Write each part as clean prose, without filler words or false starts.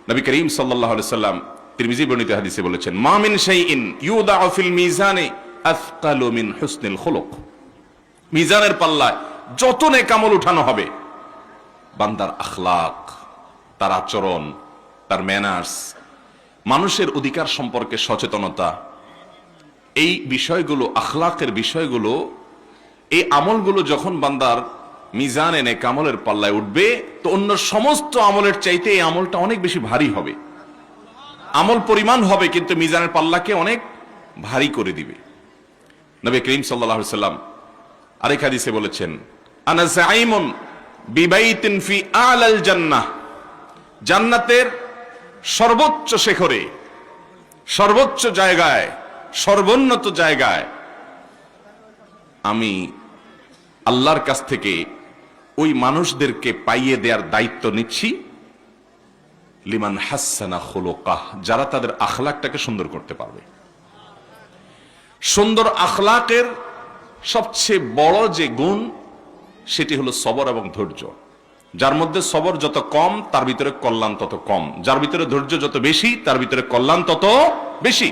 নবী করিম সাল্লাল্লাহু আলাইহি সাল্লাম তিরমিজি বর্ণিত হাদিসে বলেছেন, মা মিন শাইইন ইউদাউ ফিল মিজানে আথকালু মিন হুসনিল খুলুক। মিজানের পাল্লায় যত নেক আমল উঠানো হবে, বান্দার আখলাক, তার আচরণ, তার ম্যানার্স, মানুষের অধিকার সম্পর্কে সচেতনতা, এই বিষয়গুলো, আখলাকের বিষয়গুলো, এই আমলগুলো যখন বান্দার মিজানে নেক আমলের পাল্লায় উঠবে, তো অন্য সমস্ত আমলের চাইতে এই আমলটা অনেক বেশি ভারী হবে। আমল পরিমাণ হবে, কিন্তু মিজানের পাল্লাকে অনেক ভারী করে দিবে। নবী করিম সাল্লাল্লাহু আলাইহি সাল্লাম আরেক হাদিসে বলেছেন, আনা যাইমুন বিবাইতিন ফি আলাল জান্নাহ, জান্নাতের সর্বোচ্চ শিখরে, সর্বোচ্চ জায়গায়, সর্বোন্নত জায়গায় আমি আল্লাহর কাছ থেকে ওই মানুষদেরকে পাইয়ে দেওয়ার দায়িত্ব নিচ্ছি, লিমান হাসানা খুলুকাহ, যারা তাদের আখলাকটাকে সুন্দর করতে পারবে। সুন্দর আখলাকের সবচেয়ে বড় যে গুণ, সেটি হলো সবর এবং ধৈর্য। যার মধ্যে সবর যত কম, তার ভিতরে কল্যাণ তত কম। যার ভিতরে ধৈর্য যত বেশি, তার ভিতরে কল্যাণ তত বেশি।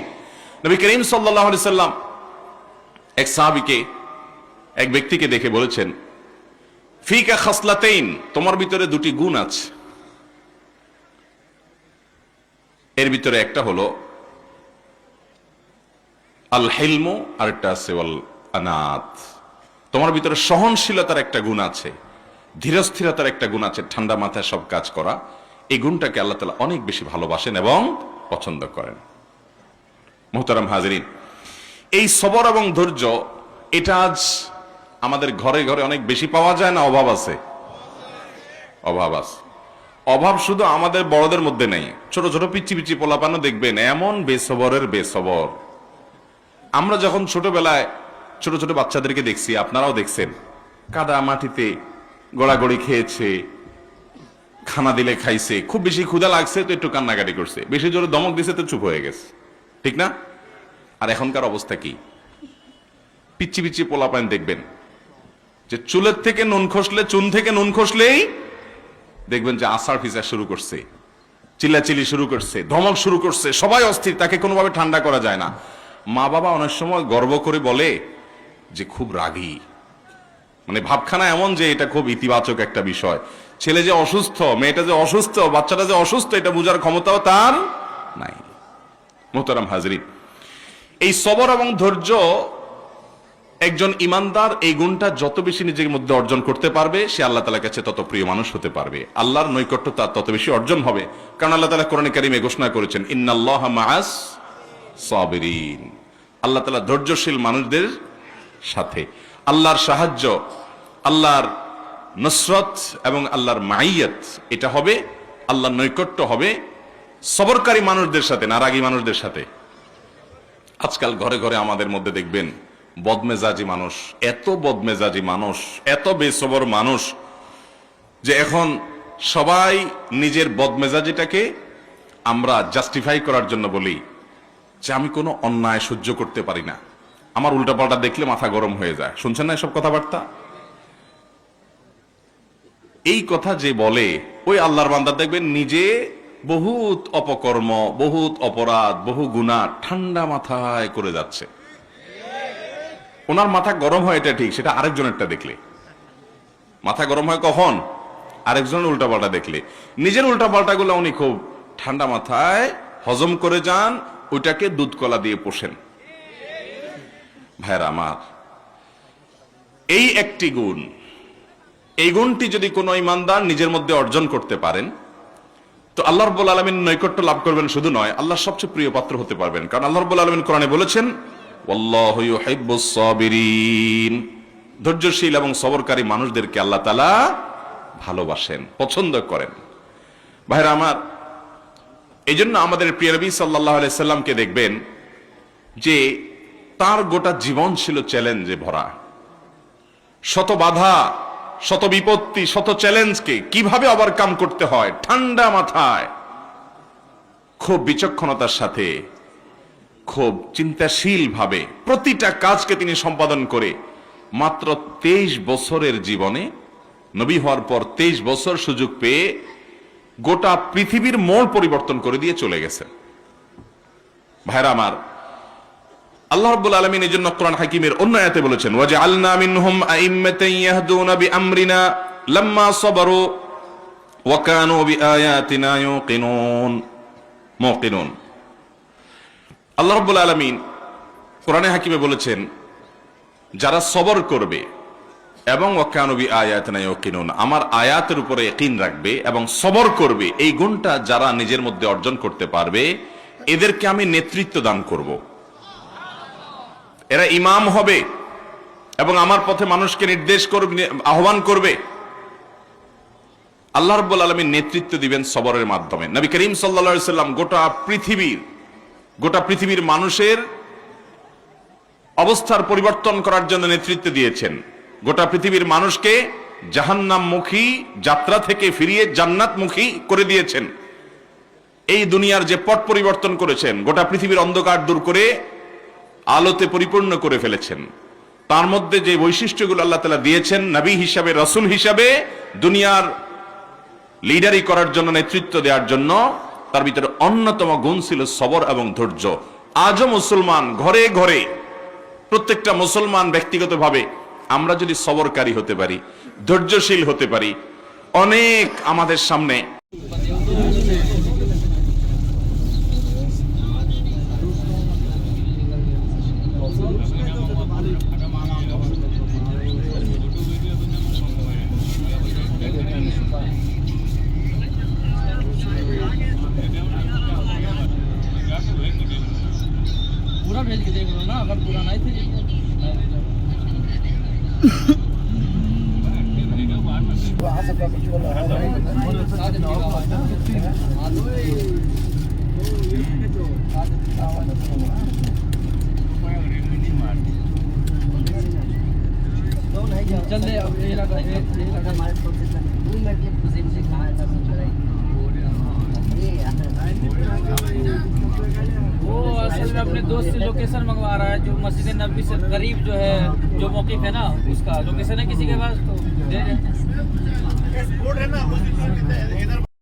নবী করিম সাল্লাল্লাহু আলাইহি সাল্লাম এক সাহাবীকে, এক ব্যক্তিকে দেখে বলেছেন, ফিকা খাসলাতাইন, তোমার ভিতরে দুটি গুণ আছে। এর ভিতরে একটা হলো আল হিলমু, আর একটা আছে ওয়াল আনাত। তোমার ভিতরে সহনশীলতার একটা গুণ আছে, ধীরস্থিরতার একটা গুণ আছে, ঠান্ডা মাথায় সব কাজ করা। এই গুণটাকে আল্লাহ তাআলা অনেক বেশি ভালোবাসেন এবং পছন্দ করেন। মুহতারাম হাজিরিন, এই সবর এবং ধৈর্য, এটা আজ আমাদের ঘরে ঘরে অনেক বেশি পাওয়া যায় না অভাব আছে? অভাব আছে। অভাব শুধু আমাদের বড়দের মধ্যে নেই, ছোট ছোট পিচ্ছি পিচ্ছি পোলাপানও দেখবেন এমন বেসবরের বেসবর। আমরা যখন ছোটবেলায় ছোট ছোট বাচ্চাদেরকে দেখছি, আপনারাও দেখছেন, কাদা মাটিতে গড়াগড়ি খেয়েছে, খানা দিলে খাইছে, খুব বেশি ক্ষুধা লাগছে তো একটু কান্নাকাটি করছে, বেশি জোরে দমক দিছে তো চুপ হয়ে গেছে, ঠিক না? আর এখনকার অবস্থা কি? পিচ্ছি পিচ্ছি পোলাপান দেখবেন যে চুলের থেকে নুন খসলে, চুন থেকে নুন খসলেই দেখবেন যে আসার ফিসা শুরু করছে, চিল্লাচিল্লি শুরু করছে, ধমক শুরু করছে, সবাই অস্থির, তাকে কোনোভাবে ঠান্ডা করা যায় না। মা বাবা অনেক সময় গর্ব করে বলে যে খুব রাগী, মানে ভাবখানা এমন যে এটা খুব ইতিবাচক একটা বিষয়। ছেলে যে অসুস্থ, মেয়েটা যে অসুস্থ, বাচ্চাটা যে অসুস্থ, এটা বোঝার ক্ষমতাও তার নাই। মুহতারাম হাজরিন, এই সবর এবং ধৈর্য, একজন ইমানদার এই গুণটা যত বেশি নিজের মধ্যে অর্জন করতে পারবে, সে আল্লাহ তাআলার কাছে তত প্রিয় মানুষ হতে পারবে, আল্লাহর নৈকট্য তার তত বেশি অর্জন হবে। কারণ আল্লাহ তাআলা কোরআনে কারীমে ঘোষণা করেছেন, ইন্নাল্লাহা মাআস সাবিরিন, আল্লাহ তাআলা ধৈর্যশীল মানুষদের সাথে। আল্লাহর সাহায্য, আল্লাহর নসরত এবং আল্লাহর মাইয়াত, এটা হবে, আল্লাহর নৈকট্য হবে সবরকারী মানুষদের সাথে, নারাগী মানুষদের সাথে। আজকাল ঘরে ঘরে আমাদের মধ্যে দেখবেন বদমেজাজি মানুষ, এত বদমেজাজি মানুষ, এত বেসবর মানুষ, যে এখন সবাই নিজের বদমেজাজিটাকে আমরা জাস্টিফাই করার জন্য বলি যে আমি কোনো অন্যায় সহ্য করতে পারি না, আমার উল্টাপাল্টা দেখলে মাথা গরম হয়ে যায়। শুনছেন না এসব কথাবার্তা? এই কথা যে বলে, ওই আল্লাহর বান্দা দেখবেন নিজে বহুত অপকর্ম, বহুত অপরাধ, বহু গুনাহ ঠান্ডা মাথায় করে যাচ্ছে। ওনার মাথা গরম হয়, এটা ঠিক, সেটা আরেকজনেরটা দেখলে। মাথা গরম হয় কখন? আরেকজনের উল্টাপাল্টা দেখলে। নিজের উল্টাপাল্টা গুলো উনি খুব ঠান্ডা মাথায় হজম করে যান, ওইটাকে দুধ কলা দিয়ে পোষেন। ভাইরা আমার, এই একটি গুণ, এই গুণটি যদি কোনো ইমানদার নিজের মধ্যে অর্জন করতে পারেন, তো আল্লাহ রাব্বুল আলামিন নৈকট্য লাভ করবেন শুধু নয়, আল্লাহর সবচেয়ে প্রিয় পাত্র হতে পারবেন। কারণ আল্লাহ রাব্বুল আলামিন কোরআনে বলেছেন, ওয়াল্লাহু ইউহিব্বুস সাবিরিন, ধৈর্যশীল এবং সবরকারী মানুষদেরকে আল্লাহ তাআলা ভালোবাসেন, পছন্দ করেন। ভাইরা আমার, এই জন্য আমাদের প্রিয় নবী সাল্লাল্লাহু আলাইহি সাল্লামকে দেখবেন যে তার গোটা জীবন ছিল চ্যালেঞ্জে ভরা। শত বাধা, শত বিপত্তি, শত চ্যালেঞ্জকে কিভাবে ওভারকাম করতে হয়, ঠান্ডা মাথায়, খুব বিচক্ষণতার সাথে, খুব চিন্তাশীল ভাবে প্রতিটা কাজকে তিনি সম্পাদন করে মাত্র 23 বছরের জীবনে, নবী হওয়ার পর 23 বছর সুযোগ পেয়ে গোটা পৃথিবীর মোড় পরিবর্তন করে দিয়ে চলে গেছেন। ভাইরা আমার, আল্লাহ রাব্বুল আলামিন এই জন্য কোরআন হাকিমের অন্য আয়াতে বলেছেন, ওয়াজআলনা মিনহুম আইম্মাতান ইয়াহদুনা বিআমরিনা লাম্মা সাবারু ওয়া কানু বিআয়াতিনা মুকিনুন। আল্লাহ রাব্বুল আলামিন কোরআনে হাকিমে বলেছেন, যারা সবর করবে এবং ওয়া কানু বিআয়াতিনা ইউকিনুন, আমার আয়াতের উপরে ইয়াকিন রাখবে এবং সবর করবে, এই গুণটা যারা নিজের মধ্যে অর্জন করতে পারবে, এদেরকে আমি নেতৃত্ব দান করব। এরা ইমাম হবে এবং আমার পথে মানুষকে নির্দেশ করবে, আহ্বান করবে। আল্লাহ রাব্বুল আলামিন নেতৃত্ব দিবেন সবরের মাধ্যমে। নবী করিম সাল্লাল্লাহু আলাইহি সাল্লাম গোটা পৃথিবীর মানুষের অবস্থার পরিবর্তন করার জন্য নেতৃত্ব দিয়েছেন। গোটা পৃথিবীর মানুষকে জাহান্নামমুখী যাত্রা থেকে ফিরিয়ে জান্নাতমুখী করে দিয়েছেন। এই দুনিয়ার যে পট পরিবর্তন করেছেন, গোটা পৃথিবীর অন্ধকার দূর করে আলোতে পরিপূর্ণ করে ফেলেছেন। তার মধ্যে যে বৈশিষ্ট্যগুলো আল্লাহ তাআলা দিয়েছেন, নবী হিসাবে, রাসূল হিসাবে, দুনিয়ার লিডারি করার জন্য, নেতৃত্ব দেওয়ার জন্য, তার ভিতরে অন্যতম গুণ ছিল সবর এবং ধৈর্য। আজও মুসলমান ঘরে ঘরে, প্রত্যেকটা মুসলমান ব্যক্তিগতভাবে আমরা যদি সবরকারী হতে পারি, ধৈর্যশীল হতে পারি, অনেক আমাদের সামনে पूरा भेज के देख लो ना, अगर पूरा नहीं थे चल दे अब ये लगा हमारे में भी खुशी से कहा था वो असल में अपने दोस्त से लोकेशन मंगवा रहा है, जो मस्जिद नबी से करीब जो है, जो मौक़िफ़ है ना, उसका लोकेशन है किसी के पास, तो दे रहे हैं।